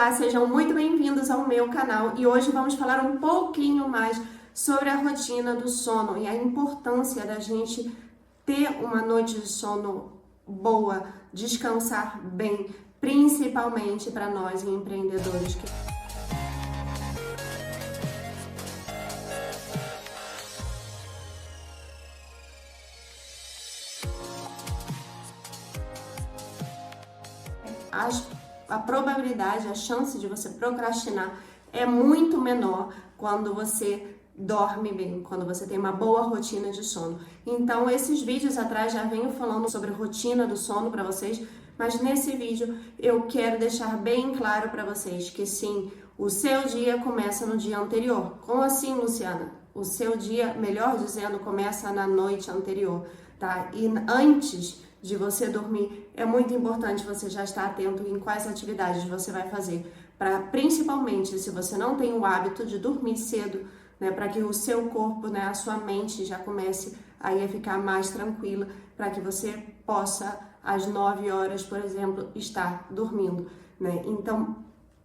Olá, sejam muito bem-vindos ao meu canal e hoje vamos falar um pouquinho mais sobre a rotina do sono e a importância da gente ter uma noite de sono boa, descansar bem, principalmente para nós empreendedores. A probabilidade, a chance de você procrastinar é muito menor quando você dorme bem, quando você tem uma boa rotina de sono. Então, esses vídeos atrás já venho falando sobre rotina do sono para vocês, mas nesse vídeo eu quero deixar bem claro para vocês que sim, o seu dia começa no dia anterior. Como assim, Luciana? O seu dia, melhor dizendo, começa na noite anterior, tá? E antes de você dormir, é muito importante você já estar atento em quais atividades você vai fazer, para principalmente se você não tem o hábito de dormir cedo, né, para que o seu corpo, né, a sua mente já comece aí a ficar mais tranquila, para que você possa às 9 horas, por exemplo, estar dormindo, né? Então,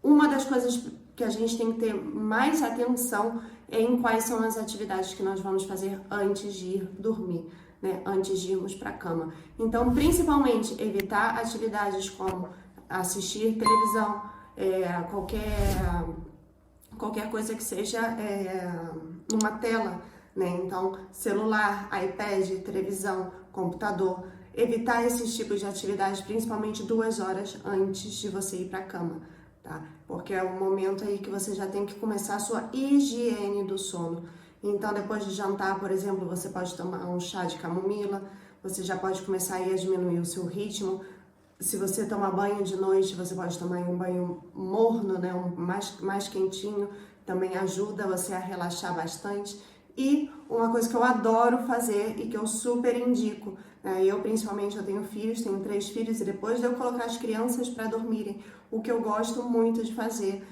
uma das coisas que a gente tem que ter mais atenção é em quais são as atividades que nós vamos fazer antes de ir dormir, né? Antes de irmos para a cama. Então, principalmente, evitar atividades como assistir televisão, qualquer coisa que seja numa tela, né? Então, celular, iPad, televisão, computador. Evitar esses tipos de atividades, principalmente 2 horas antes de você ir para a cama, tá? Porque é o momento aí que você já tem que começar a sua higiene do sono. Então, depois de jantar, por exemplo, você pode tomar um chá de camomila, você já pode começar aí a diminuir o seu ritmo. Se você tomar banho de noite, você pode tomar um banho morno, né, mais quentinho, também ajuda você a relaxar bastante. E uma coisa que eu adoro fazer e que eu super indico, né, eu principalmente, eu tenho filhos, tenho 3 filhos, e depois de eu colocar as crianças para dormirem, o que eu gosto muito de fazer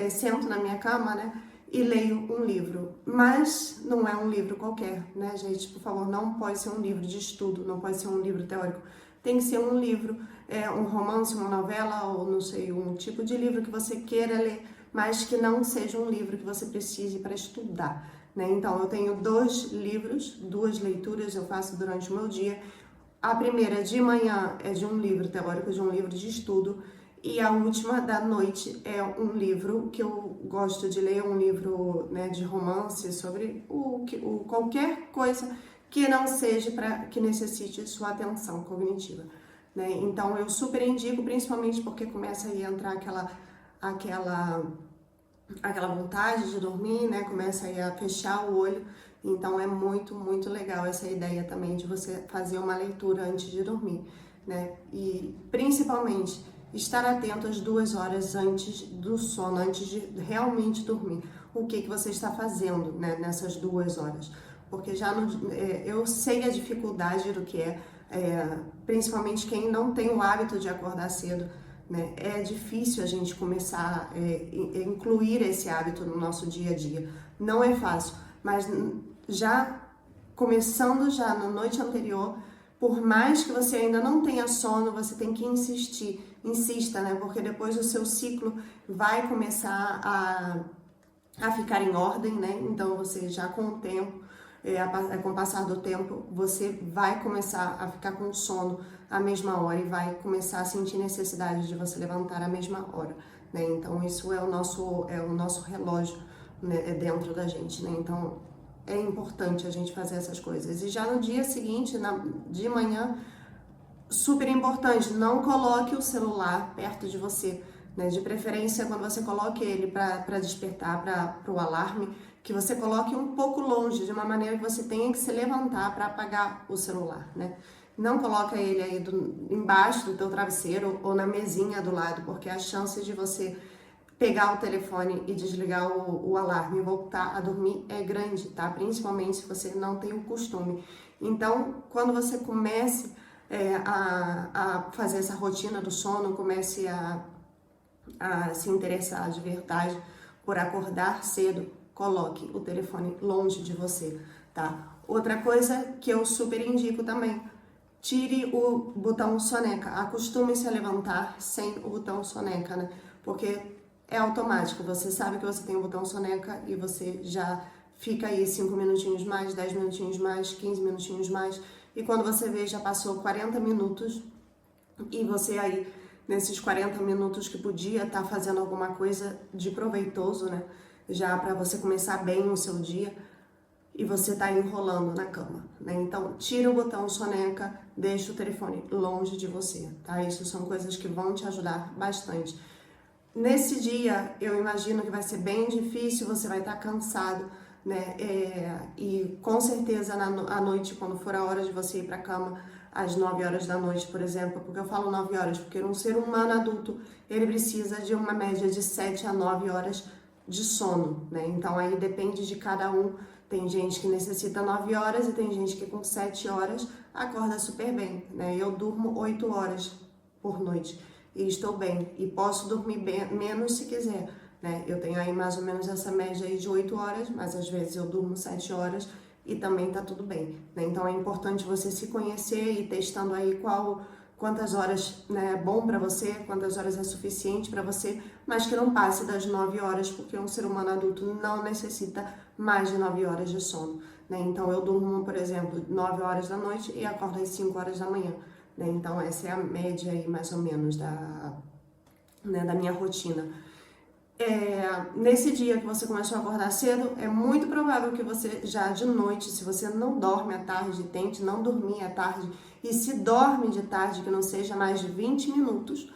sento na minha cama, né, e leio um livro, mas não é um livro qualquer, né, gente? Por favor, não pode ser um livro de estudo, não pode ser um livro teórico, tem que ser um livro, um romance, uma novela, ou não sei, um tipo de livro que você queira ler, mas que não seja um livro que você precise para estudar, né? Então, eu tenho 2 livros, 2 leituras eu faço durante o meu dia. A primeira de manhã é de um livro teórico, de um livro de estudo, e a última da noite é um livro que eu gosto de ler, um livro, né, de romance sobre qualquer coisa que não seja que necessite sua atenção cognitiva, né? Então eu super indico, principalmente porque começa a entrar aquela vontade de dormir, né? Começa aí a fechar o olho. Então é muito, muito legal essa ideia também de você fazer uma leitura antes de dormir, né? E principalmente estar atento às 2 horas antes do sono, antes de realmente dormir. O que você está fazendo, né, nessas 2 horas? Porque eu sei a dificuldade do que principalmente quem não tem o hábito de acordar cedo, né? É difícil a gente começar a incluir esse hábito no nosso dia a dia. Não é fácil, mas já começando já na noite anterior, por mais que você ainda não tenha sono, você tem que insista, né? Porque depois o seu ciclo vai começar a ficar em ordem, né? Então você já com o tempo, com o passar do tempo, você vai começar a ficar com sono à mesma hora e vai começar a sentir necessidade de você levantar à mesma hora, né? Então isso é o nosso relógio, né, dentro da gente, né? Então é importante a gente fazer essas coisas. E já no dia seguinte, de manhã, super importante, não coloque o celular perto de você, né? De preferência, quando você coloque ele para despertar, para o alarme, que você coloque um pouco longe, de uma maneira que você tenha que se levantar para apagar o celular, né? Não coloca ele aí embaixo do teu travesseiro ou na mesinha do lado, porque a chance de você pegar o telefone e desligar o alarme e voltar a dormir é grande, tá? Principalmente se você não tem o costume. Então, quando você comece a fazer essa rotina do sono, comece a se interessar de verdade por acordar cedo, coloque o telefone longe de você, tá? Outra coisa que eu super indico também, tire o botão soneca, acostume-se a levantar sem o botão soneca, né? Porque é automático, você sabe que você tem o botão soneca e você já fica aí 5 minutinhos mais, 10 minutinhos mais, 15 minutinhos mais, e quando você vê já passou 40 minutos e você aí, nesses 40 minutos que podia estar fazendo alguma coisa de proveitoso, né? Já para você começar bem o seu dia, e você tá enrolando na cama, né? Então, tira o botão soneca, deixa o telefone longe de você, tá? Isso são coisas que vão te ajudar bastante. Nesse dia, eu imagino que vai ser bem difícil, você vai estar cansado, né? E com certeza à noite, quando for a hora de você ir pra cama, às 9 horas da noite, por exemplo, porque eu falo 9 horas, porque um ser humano adulto, ele precisa de uma média de 7 a 9 horas de sono, né? Então, aí depende de cada um. Tem gente que necessita 9 horas e tem gente que com 7 horas acorda super bem, né? Eu durmo 8 horas por noite e estou bem. E posso dormir menos se quiser, né? Eu tenho aí mais ou menos essa média aí de 8 horas, mas às vezes eu durmo 7 horas e também tá tudo bem, né? Então é importante você se conhecer e testando aí quantas horas, né, é bom para você, quantas horas é suficiente para você, mas que não passe das 9 horas, porque um ser humano adulto não necessita mais de 9 horas de sono, né? Então eu durmo, por exemplo, 9 horas da noite e acordo às 5 horas da manhã, né? Então essa é a média aí, mais ou menos, da minha rotina. Nesse dia que você começou a acordar cedo, é muito provável que você já de noite, se você não dorme à tarde, tente não dormir à tarde, e se dorme de tarde, que não seja mais de 20 minutos,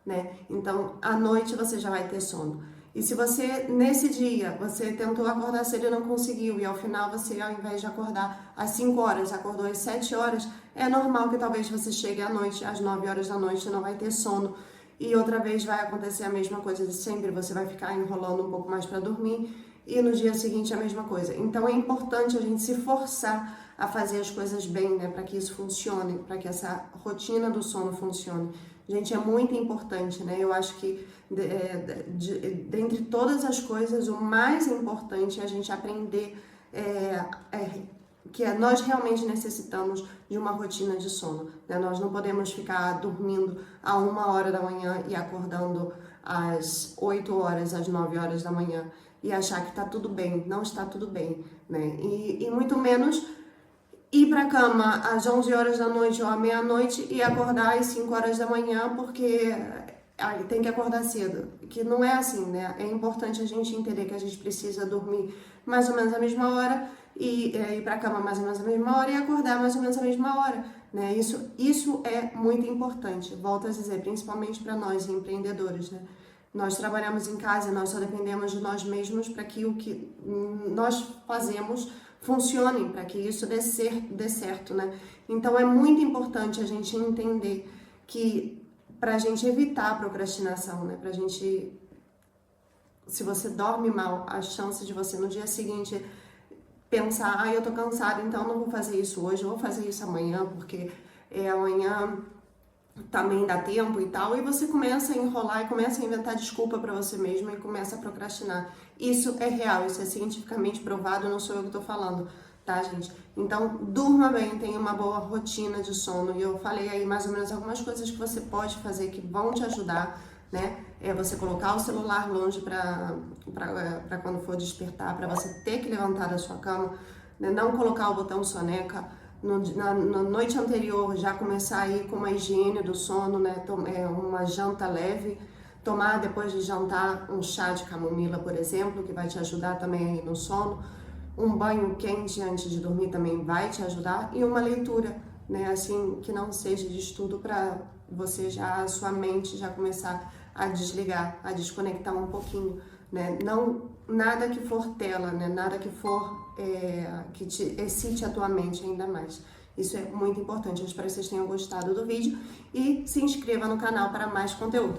né? Então, à noite você já vai ter sono. E se você, nesse dia, você tentou acordar cedo e não conseguiu, e ao final você, ao invés de acordar às 5 horas, acordou às 7 horas, é normal que talvez você chegue à noite, às 9 horas da noite, e não vai ter sono. E outra vez vai acontecer a mesma coisa de sempre, você vai ficar enrolando um pouco mais para dormir e no dia seguinte a mesma coisa. Então é importante a gente se forçar a fazer as coisas bem, né, para que isso funcione, para que essa rotina do sono funcione. Gente, é muito importante, né? Eu acho que dentre todas as coisas, o mais importante é a gente aprender que nós realmente necessitamos de uma rotina de sono, né? Nós não podemos ficar dormindo a 1 hora da manhã e acordando às 8 horas, às 9 horas da manhã e achar que tá tudo bem. Não está tudo bem, né? E muito menos ir pra cama às 11 horas da noite ou à meia-noite e acordar às 5 horas da manhã porque tem que acordar cedo, que não é assim, né? É importante a gente entender que a gente precisa dormir mais ou menos a mesma hora e ir pra cama mais ou menos a mesma hora e acordar mais ou menos a mesma hora, né? Isso é muito importante, volto a dizer, principalmente para nós empreendedores, né? Nós trabalhamos em casa e nós só dependemos de nós mesmos para que o que nós fazemos funcione, para que isso dê certo, né? Então é muito importante a gente entender que para a gente evitar a procrastinação, né? Pra gente, se você dorme mal, a chance de você no dia seguinte pensar, eu tô cansado, então não vou fazer isso hoje, eu vou fazer isso amanhã, porque amanhã também dá tempo e tal, e você começa a enrolar e começa a inventar desculpa para você mesmo e começa a procrastinar. Isso é real, isso é cientificamente provado, não sou eu que tô falando, tá, gente? Então, durma bem, tenha uma boa rotina de sono, e eu falei aí mais ou menos algumas coisas que você pode fazer que vão te ajudar, né? É você colocar o celular longe para quando for despertar, para você ter que levantar da sua cama, né? Não colocar o botão soneca na noite anterior, já começar aí com uma higiene do sono, né? Uma janta leve, tomar depois de jantar um chá de camomila, por exemplo, que vai te ajudar também aí no sono. Um banho quente antes de dormir também vai te ajudar, e uma leitura, né? Assim, que não seja de estudo, para você já, a sua mente já começar a desligar, a desconectar um pouquinho, né? Não, nada que for tela, né? Nada que for que te excite a tua mente ainda mais. Isso é muito importante. Eu espero que vocês tenham gostado do vídeo e se inscreva no canal para mais conteúdo.